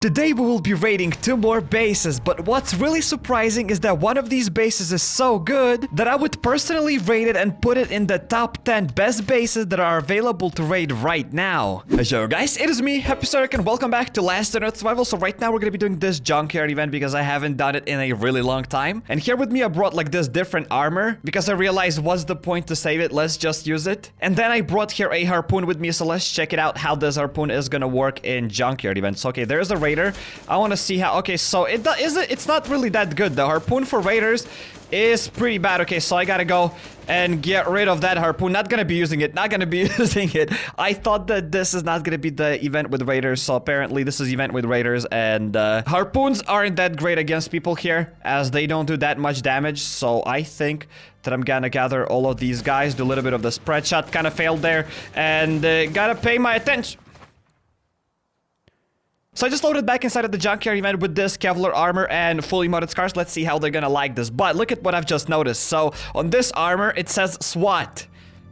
Today we will be raiding 2 more bases, but what's really surprising is that one of these bases is so good that I would personally rate it and put it in the top 10 best bases that are available to raid right now. Yo guys, it is me, HappyCairek, and welcome back to Last on Earth Survival. So right now we're gonna be doing this junkyard event because I haven't done it in a really long time. And here with me I brought like this different armor because I realized what's the point to save it, let's just use it. And then I brought here a harpoon with me, so let's check it out how this harpoon is gonna work in junkyard events. Okay, there's a raider. I want to see how. Okay, so it's not really that good. The harpoon for raiders is pretty bad. Okay, so I gotta go and get rid of that harpoon. Not gonna be using it. Not gonna be using it. I thought that this is not gonna be the event with raiders, so apparently this is event with raiders, and harpoons aren't that great against people here as they don't do that much damage. So I think that I'm gonna gather all of these guys, do a little bit of the spread shot. Kind of failed there, and gotta pay my attention. So I just loaded back inside of the junkyard event with this Kevlar armor and fully modded scars. Let's see how they're gonna like this. But look at what I've just noticed. So on this armor, it says SWAT.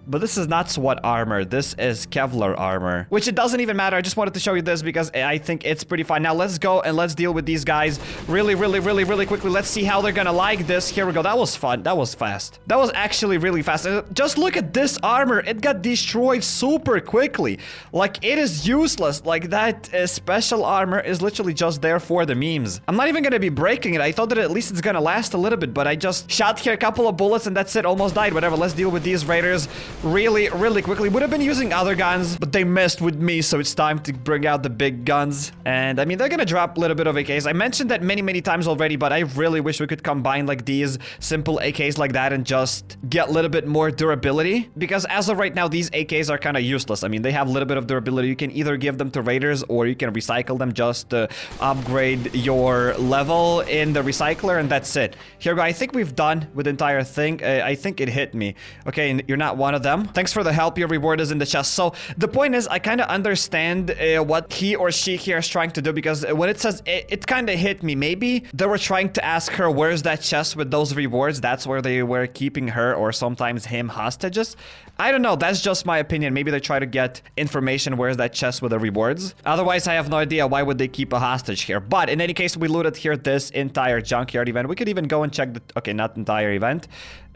But this is not SWAT armor. This is Kevlar armor. Which it doesn't even matter. I just wanted to show you this because I think it's pretty fun. Now let's go and let's deal with these guys really quickly. Let's see how they're gonna like this. Here we go. That was fun. That was fast. That was actually really fast. Just look at this armor. It got destroyed super quickly. Like, it is useless. Like, that special armor is literally just there for the memes. I'm not even gonna be breaking it. I thought that at least it's gonna last a little bit, but I just shot here a couple of bullets and that's it. Almost died. Whatever. Let's deal with these raiders really quickly. Would have been using other guns, but they messed with me, so it's time to bring out the big guns. And I mean, they're gonna drop a little bit of AKs. I mentioned that many times already, but I really wish we could combine like these simple AKs like that and just get a little bit more durability, because as of right now these AKs are kind of useless. I mean, they have a little bit of durability. You can either give them to raiders or you can recycle them just to upgrade your level in the recycler, and that's it. Here we go. I think we've done with the entire thing. I think it hit me. Okay, you're not one of them. Thanks for the help. Your reward is in the chest. So the point is, I kind of understand what he or she here is trying to do, because when it says it kind of hit me. Maybe they were trying to ask her where's that chest with those rewards. That's where they were keeping her or sometimes him hostages. I don't know. That's just my opinion. Maybe they try to get information where's that chest with the rewards. Otherwise, I have no idea why would they keep a hostage here. But in any case, we looted here this entire junkyard event. We could even go and check the... Okay, not entire event.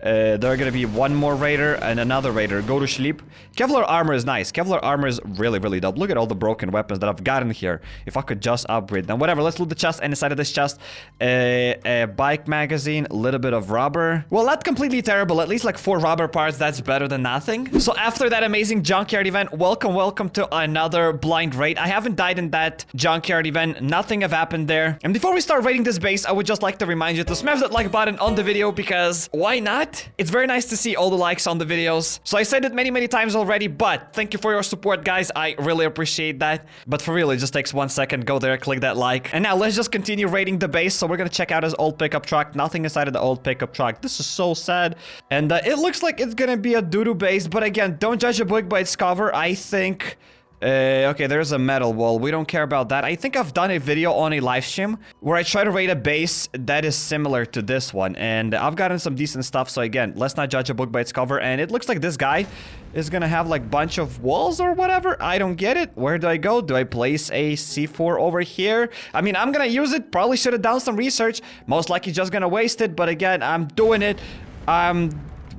There are gonna be one more raider and another raider. Go to sleep. Kevlar armor is nice. Kevlar armor is really dope. Look at all the broken weapons that I've gotten here. If I could just upgrade them. Whatever, let's loot the chest. And inside of this chest, a bike magazine, a little bit of rubber. Well, not completely terrible. At least like 4 rubber parts. That's better than nothing. So after that amazing junkyard event, welcome to another blind raid. I haven't died in that junkyard event. Nothing have happened there. And before we start raiding this base, I would just like to remind you to smash that like button on the video, because why not? It's very nice to see all the likes on the videos. So I said it many times already, but thank you for your support, guys. I really appreciate that. But for real, it just takes 1 second. Go there, click that like. And now let's just continue raiding the base. So we're gonna check out his old pickup truck. Nothing inside of the old pickup truck. This is so sad. And it looks like it's gonna be a doo-doo base. But again, don't judge a book by its cover. I think... okay, there's a metal wall. We don't care about that. I think I've done a video on a live stream where I try to raid a base that is similar to this one, and I've gotten some decent stuff. So again, let's not judge a book by its cover. And it looks like this guy is gonna have like bunch of walls or whatever. I don't get it. Where do I go? Do I place a C4 over here? I mean, I'm gonna use it. Probably should have done some research. Most likely just gonna waste it, but again, I'm doing it. I'm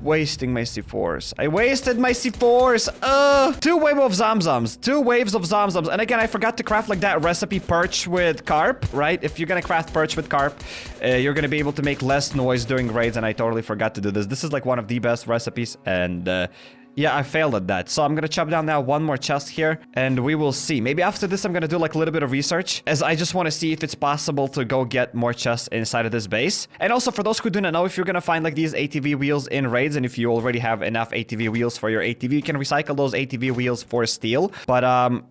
wasting my C4s. I wasted my C4s. 2 waves of Zamzams. 2 waves of Zamzams. And again, I forgot to craft like that recipe perch with carp, right? If you're gonna craft perch with carp, you're gonna be able to make less noise during raids, and I totally forgot to do this. This is like one of the best recipes, and yeah, I failed at that. So I'm gonna chop down now one more chest here, and we will see. Maybe after this, I'm gonna do like a little bit of research, as I just want to see if it's possible to go get more chests inside of this base. And also, for those who do not know, if you're gonna find like these ATV wheels in raids, and if you already have enough ATV wheels for your ATV, you can recycle those ATV wheels for steel. But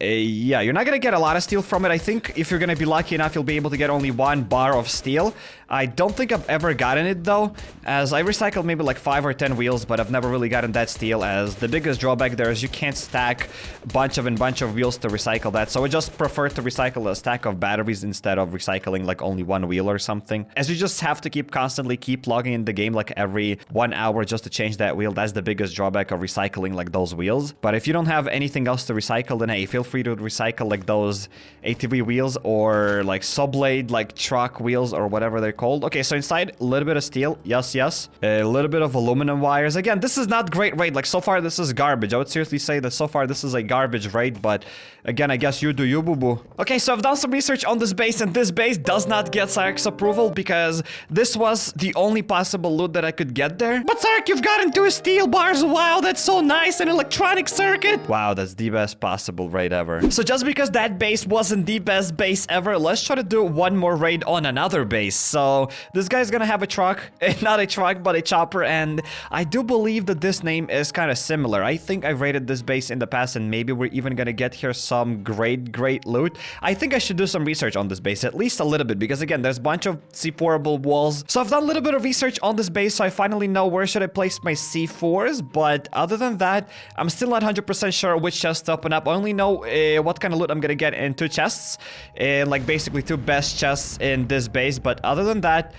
yeah, you're not gonna get a lot of steel from it. I think if you're gonna be lucky enough, you'll be able to get only 1 bar of steel. I don't think I've ever gotten it though, as I recycled maybe like 5 or 10 wheels, but I've never really gotten that steel, as the biggest drawback there is you can't stack a bunch of wheels to recycle that. So I just prefer to recycle a stack of batteries instead of recycling like only one wheel or something, as you just have to constantly keep logging in the game like every 1 hour just to change that wheel. That's the biggest drawback of recycling like those wheels. But if you don't have anything else to recycle, then hey, feel free to recycle like those ATV wheels or like subblade like truck wheels or whatever they're called. Okay, so inside a little bit of steel, yes, a little bit of aluminum wires. Again, this is not great raid. Like so far this is garbage. I would seriously say that so far this is a garbage raid, but again, I guess you do you, boo boo. Okay, so I've done some research on this base, and this base does not get Cairek's approval because this was the only possible loot that I could get there. But Cairek, you've gotten 2 steel bars. Wow, that's so nice. An electronic circuit. Wow, that's the best possible raid ever. So just because that base wasn't the best base ever, let's try to do one more raid on another base. So this guy's gonna have a truck, not a truck, but a chopper, and I do believe that this name is kind of similar. I think I've raided this base in the past, and maybe we're even gonna get here some great loot. I think I should do some research on this base, at least a little bit, because again, there's a bunch of C4able walls. So I've done a little bit of research on this base, so I finally know where should I place my C4s, but other than that, I'm still not 100% sure which chest to open up. I only know what kind of loot I'm gonna get in 2 chests, and like basically 2 best chests in this base, but other than that,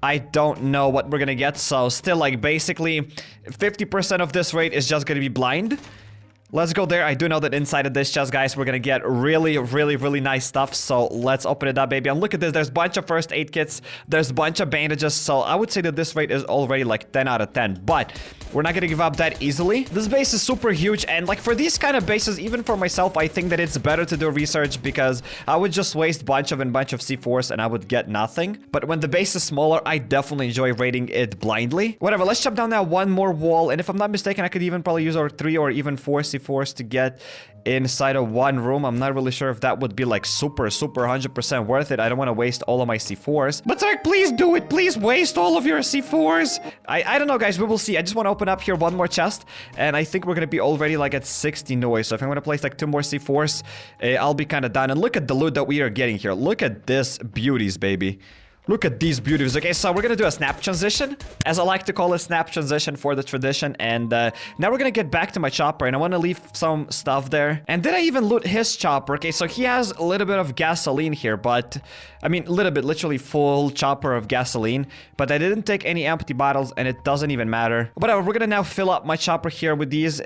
I don't know what we're gonna get. So still, like, basically 50% of this raid is just gonna be blind. Let's go there. I do know that inside of this chest, guys, we're gonna get really nice stuff. So let's open it up, baby. And look at this. There's a bunch of first aid kits. There's a bunch of bandages. So I would say that this raid is already like 10 out of 10. But we're not gonna give up that easily. This base is super huge. And like for these kind of bases, even for myself, I think that it's better to do research, because I would just waste a bunch of C4s and I would get nothing. But when the base is smaller, I definitely enjoy raiding it blindly. Whatever. Let's chop down now one more wall. And if I'm not mistaken, I could even probably use our 3 or even 4 C4s to get inside of one room. I'm not really sure if that would be like super 100% worth it. I don't want to waste all of my C4s. But Cairek, please do it. Please waste all of your C4s. I don't know, guys. We will see. I just want to open up here one more chest, and I think we're going to be already like at 60 noise. So if I'm going to place like 2 more C4s, I'll be kind of done. And look at the loot that we are getting here. Look at this beauties, baby. Look at these beauties. Okay, so we're gonna do a snap transition, as I like to call it, snap transition for the tradition. And now we're gonna get back to my chopper, and I want to leave some stuff there. And did I even loot his chopper? Okay, so he has a little bit of gasoline here, but I mean, a little bit, literally full chopper of gasoline. But I didn't take any empty bottles, and it doesn't even matter. Whatever, we're gonna now fill up my chopper here with these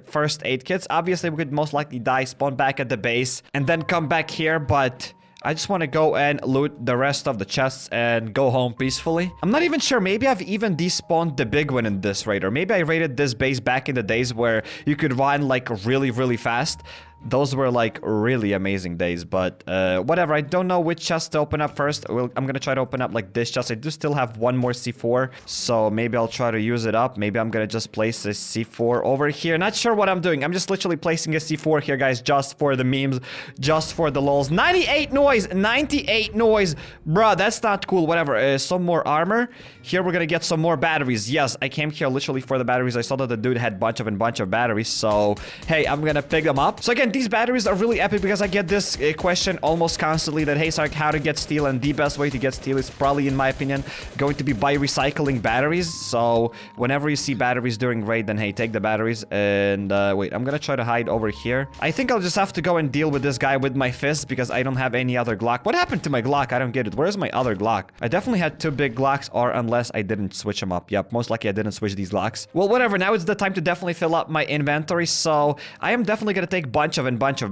first aid kits. Obviously, we could most likely die, spawn back at the base, and then come back here, but I just want to go and loot the rest of the chests and go home peacefully. I'm not even sure. Maybe I've even despawned the big one in this raid. Or maybe I raided this base back in the days where you could run like really fast. Those were like really amazing days, but whatever. I don't know which chest to open up first. I'm gonna try to open up like this chest. I do still have one more C4, so maybe I'll try to use it up. Maybe I'm gonna just place a C4 over here. Not sure what I'm doing. I'm just literally placing a C4 here, guys, just for the memes, just for the lols. 98 noise, 98 noise. Bruh, that's not cool. Whatever. Some more armor. Here we're gonna get some more batteries. Yes, I came here literally for the batteries. I saw that the dude had bunch of batteries, so hey, I'm gonna pick them up. So again, these batteries are really epic because I get this question almost constantly that, hey, Cairek, how to get steel? And the best way to get steel is probably, in my opinion, going to be by recycling batteries. So whenever you see batteries during raid, then hey, take the batteries. And wait, I'm gonna try to hide over here. I think I'll just have to go and deal with this guy with my fist because I don't have any other Glock. What happened to my Glock? I don't get it. Where's my other Glock? I definitely had 2 big Glocks, or unless I didn't switch them up. Yep, most likely I didn't switch these Glocks. Well, whatever. Now it's the time to definitely fill up my inventory. So I am definitely gonna take bunch of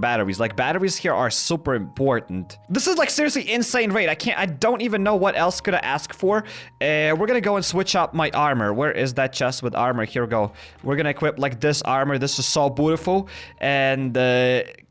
batteries. Like, batteries here are super important. This is like seriously insane raid. I don't even know what else could I ask for. We're gonna go and switch up my armor. Where is that chest with armor? Here we go. We're gonna equip like this armor. This is so beautiful. And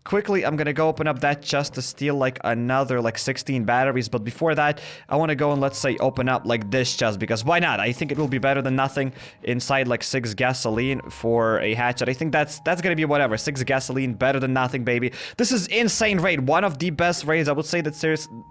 quickly, I'm gonna go open up that chest to steal like another like 16 batteries. But before that, I want to go and, let's say, open up like this chest, because why not? I think it will be better than nothing. Inside like 6 gasoline for a hatchet. I think that's gonna be whatever. 6 gasoline, better than nothing, baby. This is insane raid. One of the best raids. I would say that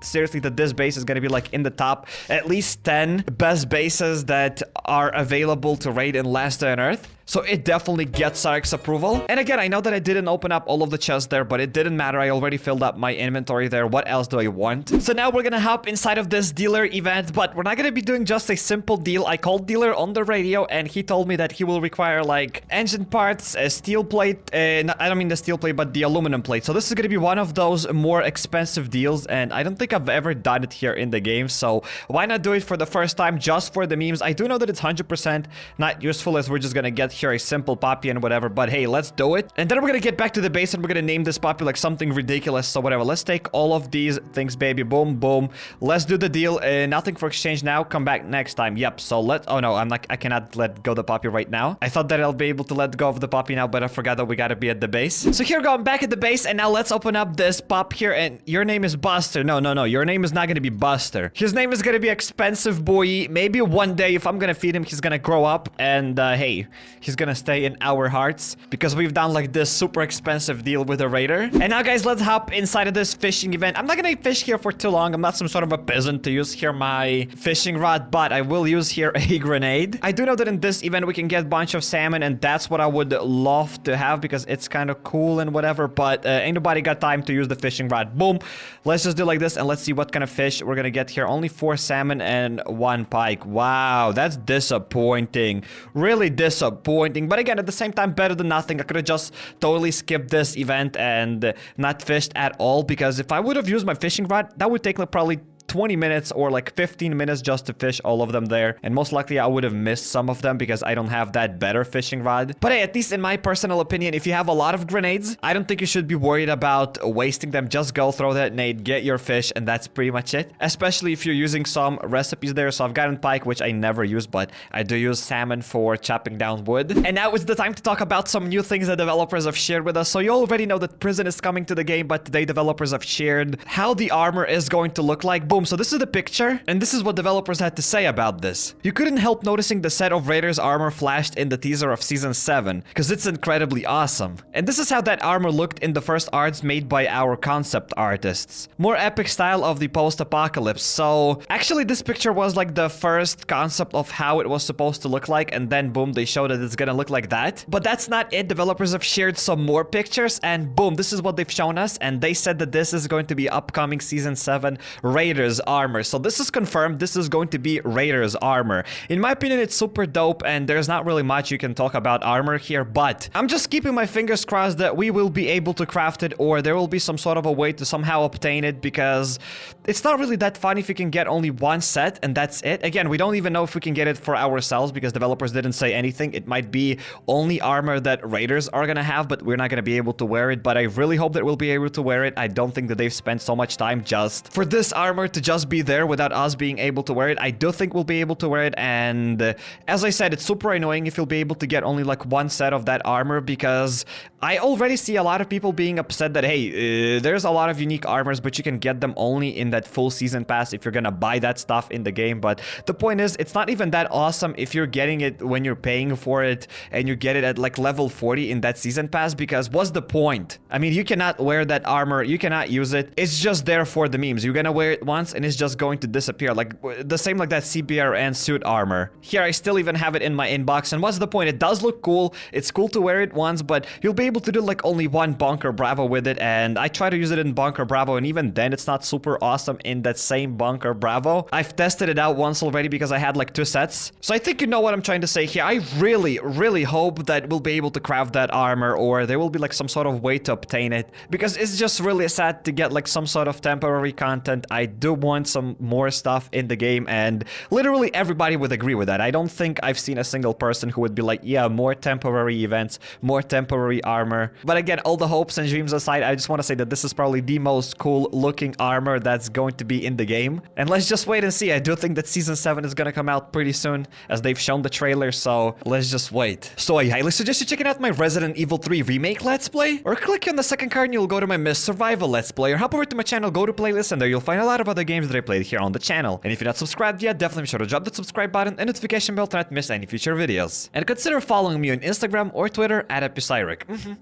seriously that this base is gonna be like in the top at least 10 best bases that are available to raid in Last Day on Earth. So it definitely gets Cairek's approval. And again, I know that I didn't open up all of the chests there, but it didn't matter. I already filled up my inventory there. What else do I want? So now we're gonna hop inside of this dealer event, but we're not gonna be doing just a simple deal. I called dealer on the radio, and he told me that he will require like engine parts, a steel plate, I don't mean the steel plate, but the aluminum plate. So this is gonna be one of those more expensive deals, and I don't think I've ever done it here in the game. So why not do it for the first time, just for the memes? I do know that it's 100% not useful, as we're just gonna get here a simple puppy and whatever, but hey, let's do it. And then we're gonna get back to the base and we're gonna name this puppy like something ridiculous. So whatever, let's take all of these things, baby. Boom, boom. Let's do the deal. Nothing for exchange now. Come back next time. Yep. So oh no, I cannot let go of the puppy right now. I thought that I'll be able to let go of the puppy now, but I forgot that we gotta be at the base. So here we go, I'm back at the base, and now let's open up this pup here. And your name is Buster. No, your name is not gonna be Buster. His name is gonna be Expensive Boy. Maybe one day, if I'm gonna feed him, he's gonna grow up, and hey, he's gonna stay in our hearts because we've done like this super expensive deal with a raider. And now guys, let's hop inside of this fishing event. I'm not gonna fish here for too long. I'm not some sort of a peasant to use here my fishing rod, but I will use here a grenade. I do know that in this event we can get a bunch of salmon, and that's what I would love to have because it's kind of cool and whatever, but ain't nobody got time to use the fishing rod. Boom. Let's just do like this, and let's see what kind of fish we're gonna get here. Only 4 salmon and 1 pike. Wow, that's disappointing. Really disappointing. But again, at the same time, better than nothing. I could have just totally skipped this event and not fished at all, because if I would have used my fishing rod, that would take like probably 20 minutes or like 15 minutes just to fish all of them there, and most likely I would have missed some of them because I don't have that better fishing rod. But hey, at least in my personal opinion, if you have a lot of grenades, I don't think you should be worried about wasting them. Just go throw that nade, get your fish, and that's pretty much it, especially if you're using some recipes there. So I've gotten pike, which I never use, but I do use salmon for chopping down wood. And now it's the time to talk about some new things that developers have shared with us. So you already know that prison is coming to the game, but today developers have shared how the armor is going to look like. Boom. So this is the picture, and this is what developers had to say about this. You couldn't help noticing the set of Raiders armor flashed in the teaser of Season 7, because it's incredibly awesome. And this is how that armor looked in the first arts made by our concept artists. More epic style of the post-apocalypse. So actually this picture was like the first concept of how it was supposed to look like, and then boom, they showed that it's gonna look like that. But that's not it. Developers have shared some more pictures, and boom, this is what they've shown us, and they said that this is going to be upcoming Season 7 Raiders armor. So this is confirmed. This is going to be Raiders armor. In my opinion, it's super dope, and there's not really much you can talk about armor here, but I'm just keeping my fingers crossed that we will be able to craft it, or there will be some sort of a way to somehow obtain it, because it's not really that fun if you can get only one set and that's it. Again, we don't even know if we can get it for ourselves because developers didn't say anything. It might be only armor that Raiders are gonna have, but we're not gonna be able to wear it. But I really hope that we'll be able to wear it. I don't think that they've spent so much time just for this armor to just be there without us being able to wear it. I do think we'll be able to wear it, and as I said, it's super annoying if you'll be able to get only like one set of that armor, because I already see a lot of people being upset that hey, there's a lot of unique armors, but you can get them only in that full season pass if you're gonna buy that stuff in the game. But the point is, it's not even that awesome if you're getting it when you're paying for it and you get it at like level 40 in that season pass, because what's the point? I mean, you cannot wear that armor, you cannot use it. It's just there for the memes. You're gonna wear it once and it's just going to disappear, like the same like that CBRN suit armor. Here I still even have it in my inbox, and what's the point? It does look cool, it's cool to wear it once, but you'll be able to do like only one Bunker Bravo with it, and I try to use it in Bunker Bravo, and even then it's not super awesome in that same Bunker Bravo. I've tested it out once already because I had like 2 sets, so I think you know what I'm trying to say here. I really hope that we'll be able to craft that armor, or there will be like some sort of way to obtain it, because it's just really sad to get like some sort of temporary content. I do want some more stuff in the game, and literally everybody would agree with that. I don't think I've seen a single person who would be like, yeah, more temporary events, more temporary armor. But again, all the hopes and dreams aside, I just want to say that this is probably the most cool looking armor that's going to be in the game, and let's just wait and see. I do think that Season 7 is gonna come out pretty soon, as they've shown the trailer, so let's just wait. So I highly suggest you checking out my Resident Evil 3 Remake Let's Play, or click on the second card and you'll go to my Mist Survival Let's Play, or hop over to my channel, go to playlist, and there you'll find a lot of other games that I played here on the channel. And if you're not subscribed yet, definitely be sure to drop that subscribe button and notification bell to not miss any future videos. And consider following me on Instagram or Twitter at HappyCairek.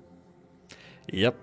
Yep.